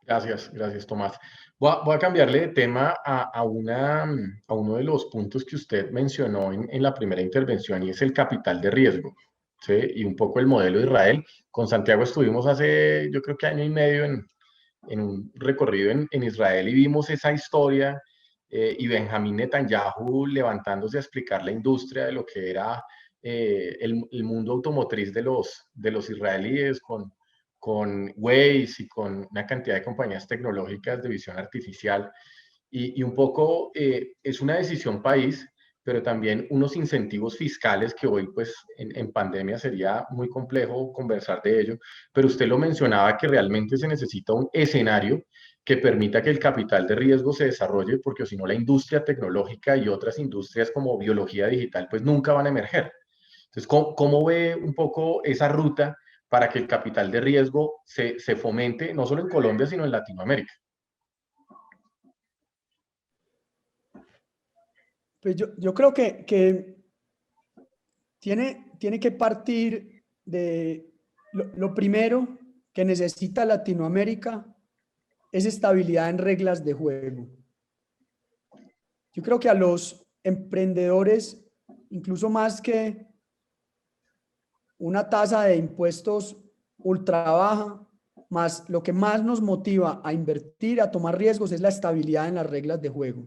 Gracias, Tomás. Voy a cambiarle de tema a uno de los puntos que usted mencionó en la primera intervención, y es el capital de riesgo, ¿sí? Y un poco el modelo de Israel. Con Santiago estuvimos hace, yo creo que año y medio en un recorrido en Israel, y vimos esa historia, y Benjamín Netanyahu levantándose a explicar la industria de lo que era el mundo automotriz de los israelíes, con Waze y con una cantidad de compañías tecnológicas de visión artificial. Y un poco es una decisión país, pero también unos incentivos fiscales que hoy, pues, en pandemia sería muy complejo conversar de ello. Pero usted lo mencionaba, que realmente se necesita un escenario que permita que el capital de riesgo se desarrolle, porque si no la industria tecnológica y otras industrias como biología digital, pues nunca van a emerger. Entonces, ¿cómo ve un poco esa ruta para que el capital de riesgo se fomente, no solo en Colombia, sino en Latinoamérica? Pues yo creo que tiene que partir de lo primero que necesita Latinoamérica es estabilidad en reglas de juego. Yo creo que a los emprendedores, incluso más que una tasa de impuestos ultra baja, más lo que más nos motiva a invertir, a tomar riesgos, es la estabilidad en las reglas de juego.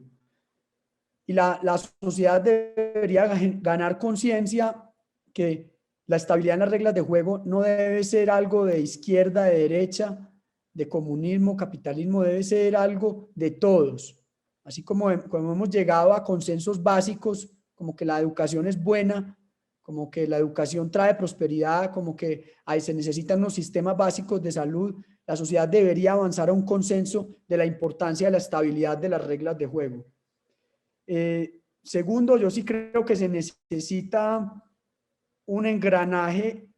Y la sociedad debería ganar conciencia que la estabilidad en las reglas de juego no debe ser algo de izquierda, de derecha, de comunismo, capitalismo, debe ser algo de todos. Así como hemos llegado a consensos básicos, como que la educación es buena, como que la educación trae prosperidad, como que se necesitan unos sistemas básicos de salud, la sociedad debería avanzar a un consenso de la importancia de la estabilidad de las reglas de juego. Segundo, yo sí creo que se necesita un engranaje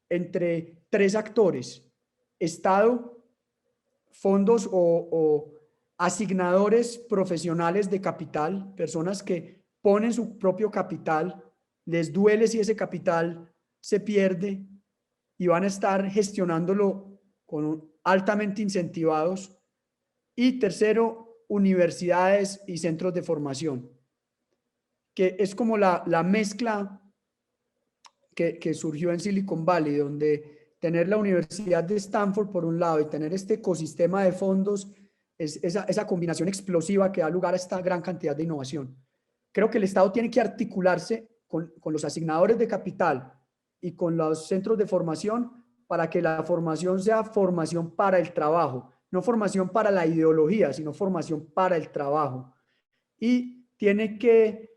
entre tres actores: Estado, fondos o asignadores profesionales de capital, personas que ponen su propio capital, les duele si ese capital se pierde y van a estar gestionándolo altamente incentivados. Y tercero, universidades y centros de formación, que es como la mezcla que surgió en Silicon Valley, donde tener la Universidad de Stanford por un lado y tener este ecosistema de fondos es esa combinación explosiva que da lugar a esta gran cantidad de innovación. Creo que el Estado tiene que articularse con los asignadores de capital y con los centros de formación para que la formación sea formación para el trabajo, no formación para la ideología, sino formación para el trabajo. Y tiene que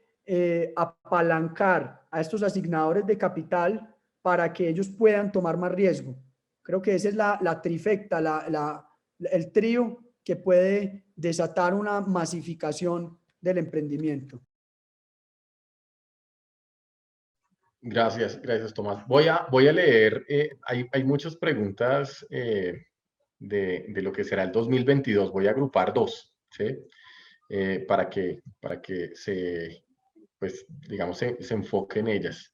apalancar a estos asignadores de capital para que ellos puedan tomar más riesgo. Creo que esa es la trifecta, el trío que puede desatar una masificación del emprendimiento. Gracias, gracias Tomás. Voy a leer, hay muchas preguntas de lo que será el 2022. Voy a agrupar dos, ¿sí? Para que pues, digamos, se enfoque en ellas.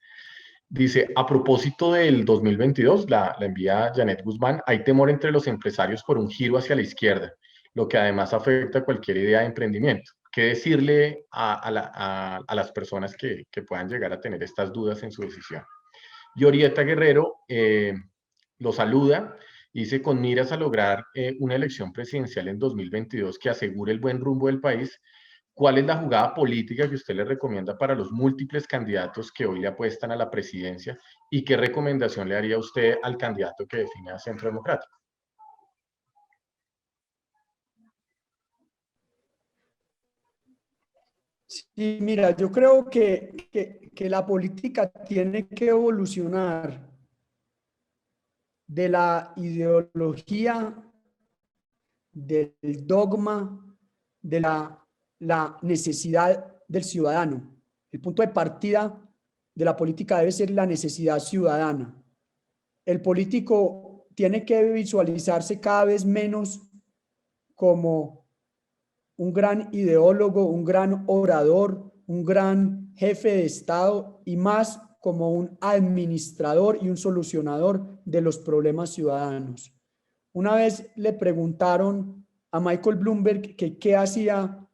Dice, a propósito del 2022, la envía Janet Guzmán, hay temor entre los empresarios por un giro hacia la izquierda, lo que además afecta cualquier idea de emprendimiento. ¿Qué decirle a las personas que puedan llegar a tener estas dudas en su decisión? Y Orieta Guerrero lo saluda y dice, con miras a lograr una elección presidencial en 2022 que asegure el buen rumbo del país, ¿cuál es la jugada política que usted le recomienda para los múltiples candidatos que hoy le apuestan a la presidencia? ¿Y qué recomendación le haría usted al candidato que define a Centro Democrático? Sí, mira, yo creo que la política tiene que evolucionar de la ideología, del dogma, de la necesidad del ciudadano. El punto de partida de la política debe ser la necesidad ciudadana. El político tiene que visualizarse cada vez menos como un gran ideólogo, un gran orador, un gran jefe de Estado y más como un administrador y un solucionador de los problemas ciudadanos. Una vez le preguntaron a Michael Bloomberg que qué hacía,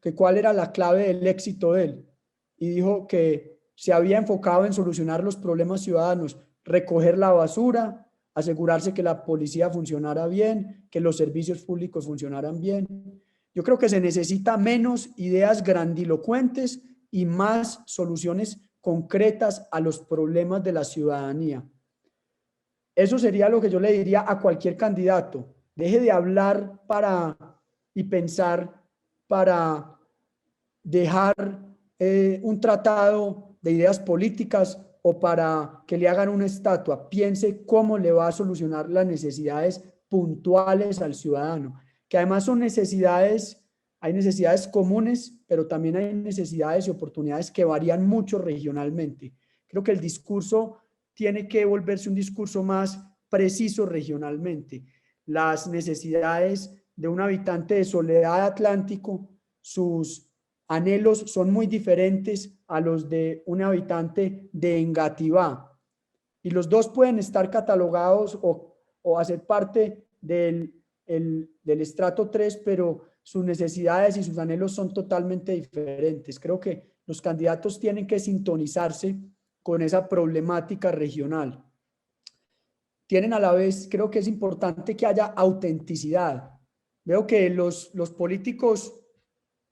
que cuál era la clave del éxito de él, y dijo que se había enfocado en solucionar los problemas ciudadanos, recoger la basura, asegurarse que la policía funcionara bien, que los servicios públicos funcionaran bien. Yo creo que se necesita menos ideas grandilocuentes y más soluciones concretas a los problemas de la ciudadanía. Eso sería lo que yo le diría a cualquier candidato. Deje de hablar y pensar para dejar un tratado de ideas políticas o para que le hagan una estatua. Piense cómo le va a solucionar las necesidades puntuales al ciudadano, que además son necesidades, hay necesidades comunes, pero también hay necesidades y oportunidades que varían mucho regionalmente. Creo que el discurso tiene que volverse un discurso más preciso regionalmente. Las necesidades de un habitante de Soledad Atlántico, sus anhelos son muy diferentes a los de un habitante de Engativá. Y los dos pueden estar catalogados o hacer parte del estrato 3, pero sus necesidades y sus anhelos son totalmente diferentes. Creo que los candidatos tienen que sintonizarse con esa problemática regional. Tienen a la vez, creo que es importante que haya autenticidad. Veo que los políticos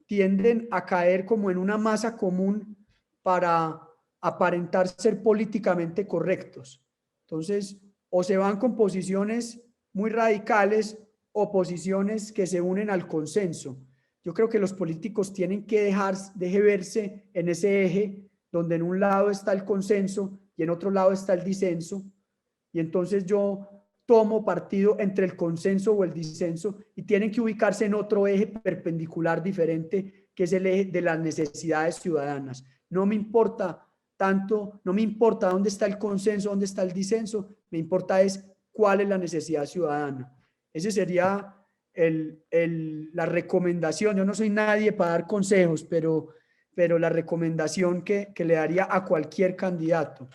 tienden a caer como en una masa común para aparentar ser políticamente correctos. Entonces, o se van con posiciones muy radicales o posiciones que se unen al consenso. Yo creo que los políticos tienen que deje verse en ese eje donde en un lado está el consenso y en otro lado está el disenso. Y entonces yo tomo partido entre el consenso o el disenso y tienen que ubicarse en otro eje perpendicular diferente, que es el eje de las necesidades ciudadanas. No me importa tanto, no me importa dónde está el consenso, dónde está el disenso, me importa es cuál es la necesidad ciudadana. Ese sería la recomendación. Yo no soy nadie para dar consejos, pero pero la recomendación que le daría a cualquier candidato.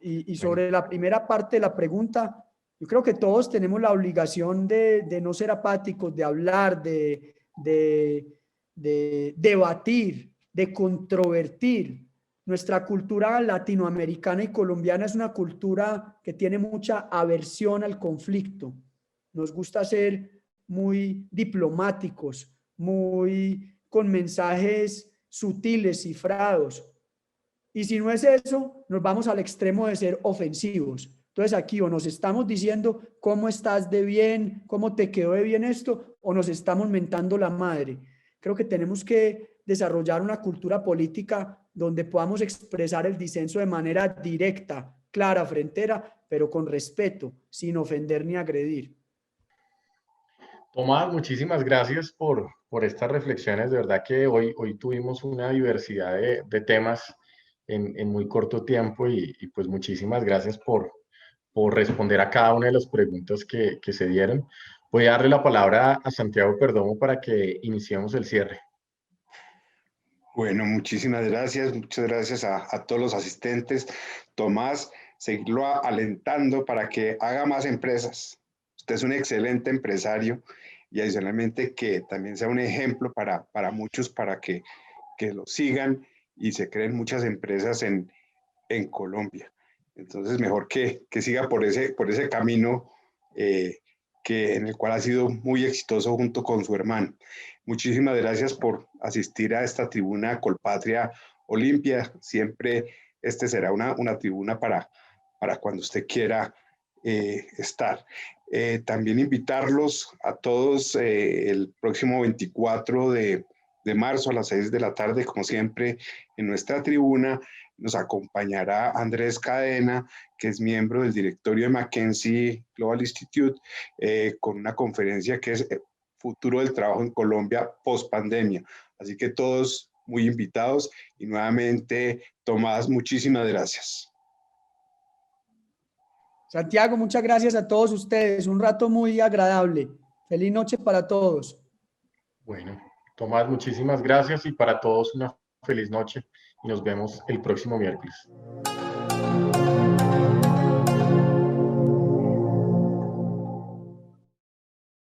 Y sobre la primera parte de la pregunta, yo creo que todos tenemos la obligación de no ser apáticos, de hablar, de debatir, de controvertir. Nuestra cultura latinoamericana y colombiana es una cultura que tiene mucha aversión al conflicto. Nos gusta ser muy diplomáticos, muy con mensajes sutiles, cifrados. Y si no es eso, nos vamos al extremo de ser ofensivos. Entonces aquí o nos estamos diciendo cómo estás de bien, cómo te quedó de bien esto, o nos estamos mentando la madre. Creo que tenemos que desarrollar una cultura política donde podamos expresar el disenso de manera directa, clara, frentera, pero con respeto, sin ofender ni agredir. Tomás, muchísimas gracias por estas reflexiones. De verdad que hoy tuvimos una diversidad de temas en muy corto tiempo y pues muchísimas gracias por responder a cada una de las preguntas que se dieron. Voy a darle la palabra a Santiago Perdomo para que iniciemos el cierre. Bueno, muchísimas gracias. Muchas gracias a todos los asistentes. Tomás, seguirlo alentando para que haga más empresas. Usted es un excelente empresario y adicionalmente que también sea un ejemplo para muchos, para que lo sigan y se creen muchas empresas en Colombia. Entonces, mejor que siga por ese camino en el cual ha sido muy exitoso junto con su hermano. Muchísimas gracias por asistir a esta tribuna Colpatria Olimpia. Siempre será una tribuna para cuando usted quiera estar. También invitarlos a todos el próximo 24 de marzo a las 6 de la tarde, como siempre, en nuestra tribuna. Nos acompañará Andrés Cadena, que es miembro del directorio de McKinsey Global Institute, con una conferencia que es Futuro del Trabajo en Colombia post pandemia. Así que todos muy invitados y nuevamente, Tomás, muchísimas gracias. Santiago, muchas gracias a todos ustedes. Un rato muy agradable. Feliz noche para todos. Bueno, Tomás, muchísimas gracias y para todos una feliz noche y nos vemos el próximo miércoles.